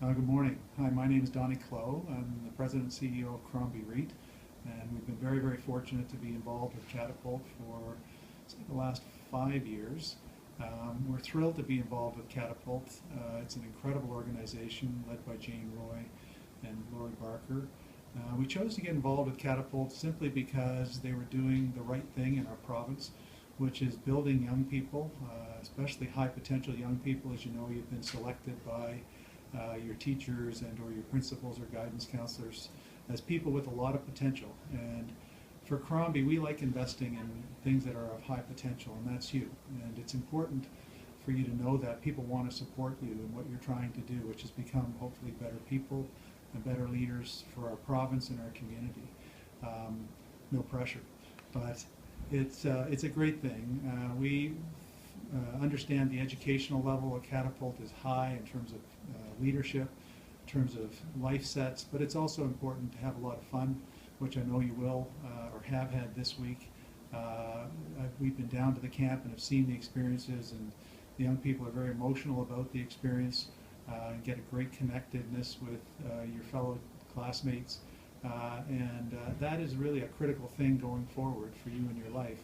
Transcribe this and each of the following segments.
Good morning. Hi, my name is Donnie Clow. I'm the President and CEO of Crombie REIT, and we've been very, very fortunate to be involved with Catapult for the last 5 years. We're thrilled to be involved with Catapult. It's an incredible organization led by Jane Roy and Lori Barker. We chose to get involved with Catapult simply because they were doing the right thing in our province, which is building young people, especially high potential young people. As you know, you've been selected by your teachers and or your principals or guidance counselors as people with a lot of potential. And for Crombie, we like investing in things that are of high potential, and that's you. And it's important for you to know that people want to support you in what you're trying to do, which is become hopefully better people and better leaders for our province and our community. No pressure, but it's a great thing. We understand the educational level of Catapult is high in terms of leadership, in terms of life sets, but it's also important to have a lot of fun, which I know you will or have had this week. We've been down to the camp and have seen the experiences, and the young people are very emotional about the experience and get a great connectedness with your fellow classmates. And that is really a critical thing going forward for you in your life.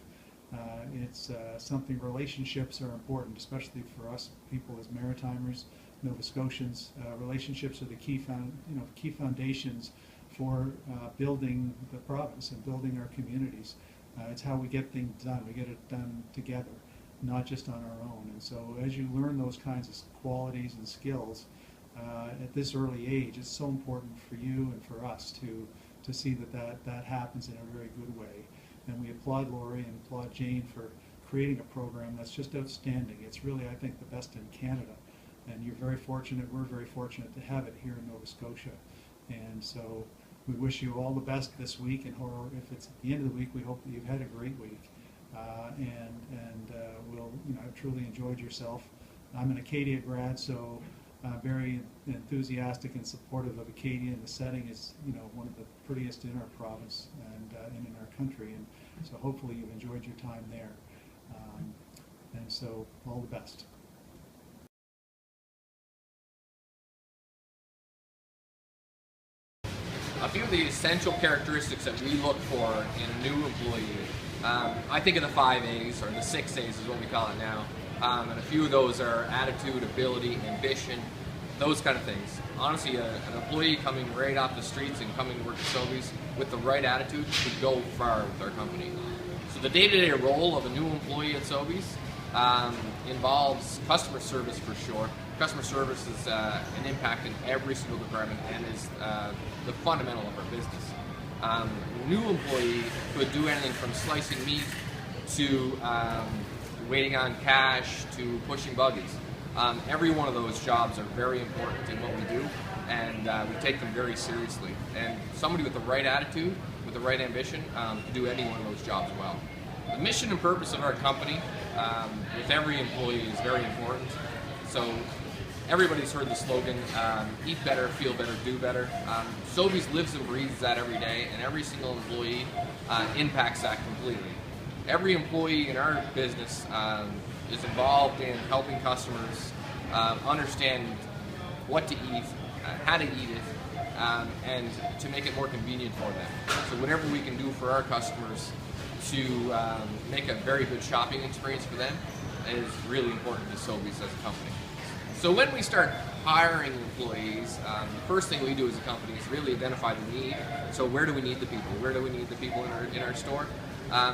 It's something, relationships are important, especially for us people as Maritimers, Nova Scotians. Relationships are the key foundations for building the province and building our communities. It's how we get things done. We get it done together, not just on our own. And so as you learn those kinds of qualities and skills at this early age, it's so important for you and for us to see that happens in a very good way. And we applaud Lori and applaud Jane for creating a program that's just outstanding. It's really, I think, the best in Canada. And you're very fortunate, we're very fortunate to have it here in Nova Scotia. And so we wish you all the best this week, and if it's at the end of the week, we hope that you've had a great week. We'll, have truly enjoyed yourself. I'm an Acadia grad, so very enthusiastic and supportive of Acadia, and the setting is, one of the prettiest in our province and in our country, and so hopefully you've enjoyed your time there. And so all the best. A few of the essential characteristics that we look for in a new employee, I think of the 5 A's, or the 6 A's is what we call it now, and a few of those are attitude, ability, ambition, those kind of things. Honestly, an employee coming right off the streets and coming to work at Sobeys with the right attitude could go far with our company. So the day-to-day role of a new employee at Sobeys involves customer service for sure. Customer service is an impact in every single department and is the fundamental of our business. A new employee could do anything from slicing meat to waiting on cash to pushing buggies. Every one of those jobs are very important in what we do, and we take them very seriously. And somebody with the right attitude, with the right ambition, can do any one of those jobs well. The mission and purpose of our company with every employee is very important. So everybody's heard the slogan, eat better, feel better, do better. Sobeys lives and breathes that every day, and every single employee impacts that completely. Every employee in our business is involved in helping customers understand what to eat, how to eat it, and to make it more convenient for them. So whatever we can do for our customers to make a very good shopping experience for them is really important to Sobeys as a company. So when we start hiring employees, the first thing we do as a company is really identify the need. So where do we need the people? Where do we need the people in our store?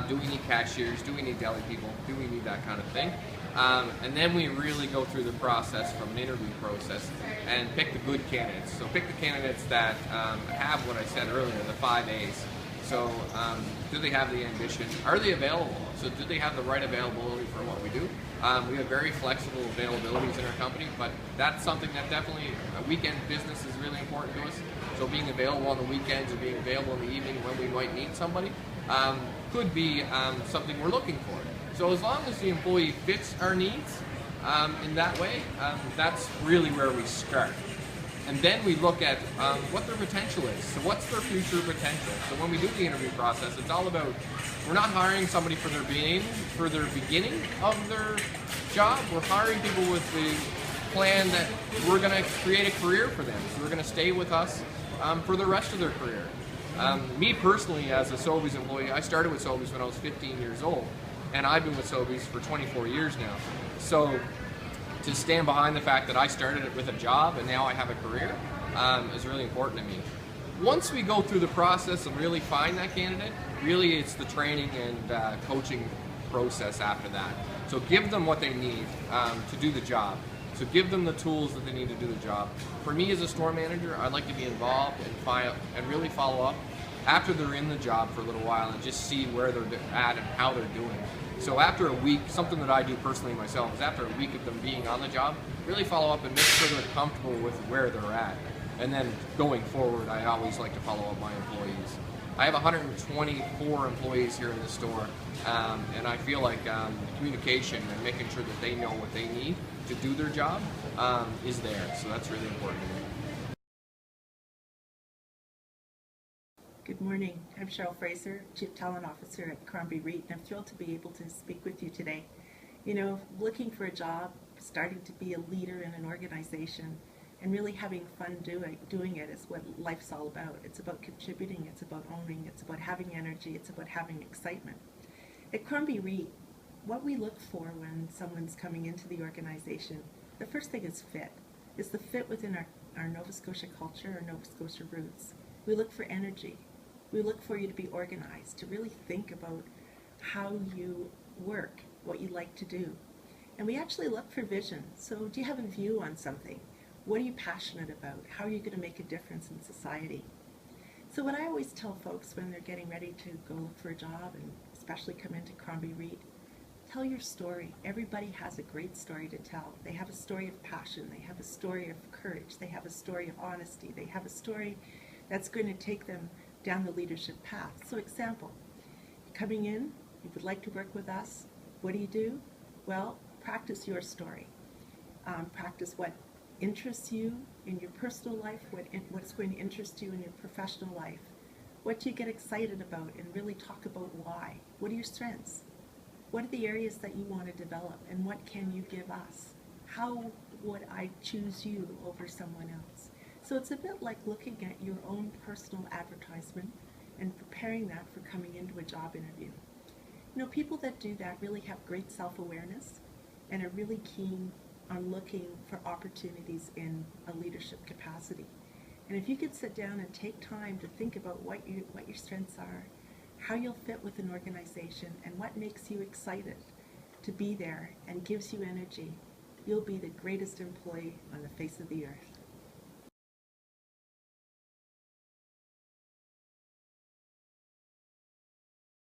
Do we need cashiers? Do we need deli people? Do we need that kind of thing? And then we really go through the process from an interview process and pick the good candidates. So pick the candidates that have what I said earlier, the 5 A's. So do they have the ambition? Are they available? So do they have the right availability for what we do? We have very flexible availabilities in our company, but that's something that definitely, weekend business is really important to us. So being available on the weekends or being available in the evening when we might need somebody could be something we're looking for. So as long as the employee fits our needs in that way, that's really where we start. And then we look at what their potential is. So what's their future potential? So when we do the interview process, it's all about, we're not hiring somebody for their beginning of their job. We're hiring people with the plan that we're going to create a career for them. So they're going to stay with us for the rest of their career. Me personally, as a Sobeys employee, I started with Sobeys when I was 15 years old, and I've been with Sobeys for 24 years now. So to stand behind the fact that I started it with a job and now I have a career is really important to me. Once we go through the process and really find that candidate, really it's the training and coaching process after that. So give them what they need to do the job. So give them the tools that they need to do the job. For me as a store manager, I like to be involved and really follow up after they're in the job for a little while and just see where they're at and how they're doing. So after a week, something that I do personally myself is after a week of them being on the job, really follow up and make sure they're comfortable with where they're at. And then going forward, I always like to follow up my employees. I have 124 employees here in the store, and I feel like communication and making sure that they know what they need to do their job is there. So that's really important to me. Good morning. I'm Cheryl Fraser, Chief Talent Officer at Crombie REIT, and I'm thrilled to be able to speak with you today. You know, looking for a job, starting to be a leader in an organization, and really having fun doing it is what life's all about. It's about contributing, it's about owning, it's about having energy, it's about having excitement. At Crombie REIT, what we look for when someone's coming into the organization, the first thing is fit. It's the fit within our Nova Scotia culture, our Nova Scotia roots. We look for energy. We look for you to be organized, to really think about how you work, what you like to do. And we actually look for vision. So do you have a view on something? What are you passionate about? How are you going to make a difference in society? So what I always tell folks when they're getting ready to go look for a job, and especially come into Crombie REIT, tell your story. Everybody has a great story to tell. They have a story of passion. They have a story of courage. They have a story of honesty. They have a story that's going to take them down the leadership path. So example, coming in, you would like to work with us. What do? Well, practice your story. Practice what interests you in your personal life, what's going to interest you in your professional life. What do you get excited about, and really talk about why. What are your strengths? What are the areas that you want to develop, and what can you give us? How would I choose you over someone else? So it's a bit like looking at your own personal advertisement and preparing that for coming into a job interview. You know, people that do that really have great self-awareness and are really keen on looking for opportunities in a leadership capacity. And if you could sit down and take time to think about what your strengths are, how you'll fit with an organization, and what makes you excited to be there and gives you energy, you'll be the greatest employee on the face of the earth.